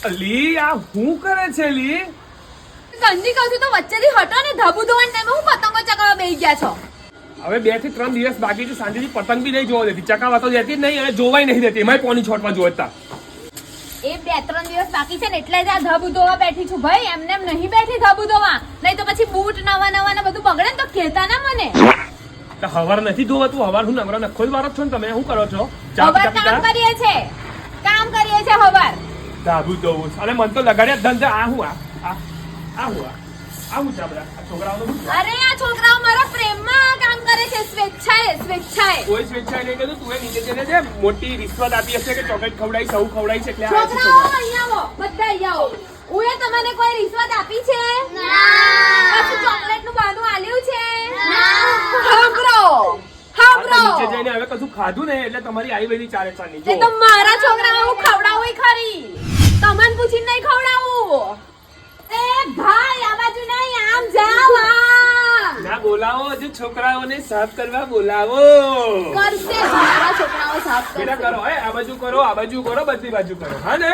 લી આ હું કરે છે લી? ગંદી કહું છું તો વચ્ચેથી હટો ને ધાબુ ધોવાના ટાઈમે હું પતંગો ચગાવવા બેસી ગયા છો. હવે 2 થી 3 દિવસ બાકી છે. સાંજેથી પતંગ બી નહીં જોવા દેતી, ચકાવા તો દેતી જ નહીં અને જોવાય નહીં દેતી. એમાંય પોની છોટવા જોતા. એ 2-3 દિવસ બાકી છે ને એટલે જ આ ધાબુ ધોવા બેઠી છું ભાઈ. એમને એમ નહીં બેઠી ધાબુ ધોવા, નહીં તો પછી બૂટ નવા નવા ને બધું બગડે ને તો કહેતા ના મને. તો હવાર નથી ધોવાતું? હવાર હું નવરા નખો જ વારો છો ને તમે? શું કરો છો? હવાર કામ કરીએ છે, કામ કરીએ છે હવાર. ધાબુ ધોવું અને મન તો લગાડ્યા ધંધા. આ હું ચાબડા છોકરાઓનો શું? અરે આ છોકરાઓ મારા પ્રેમમાં કામ કરે છે, સ્વેચ્છાએ. કોઈ સ્વેચ્છાએ નહીં કીધું. તું નીચે જઈને જે મોટી રિશ્વત આપી હશે કે ચોકલેટ ખવડાવી, સૌ ખવડાવી છે એટલે આ છે છોકરાઓ છોકરા. અહીંયા આવો, બધા અહીંયા આવો. ઓએ તમને કોઈ રિશ્વત આપી છે? ના. કશું ચોકલેટ નું બાનું આલ્યું છે? ના. હાંભળો. નીચે જઈને હવે કશું ખાધું ને એટલે તમારી આવી બધી ચાલે ચાલી. એ તો મારા છોકરાઓ હું ખવડાવું ખરી, તમને પૂછીને નહીં ખવડાવું. એ ભાઈ આ બાજુ નહીં, આમ જાવ. ના બોલાવો, હજુ છોકરાઓને સાફ કરવા બોલાવો. કરશે મારા છોકરાઓ સાફ બેટા કરશે. કરો, આ બાજુ કરો, આ બાજુ કરો, બધી બાજુ કરો. હા ને?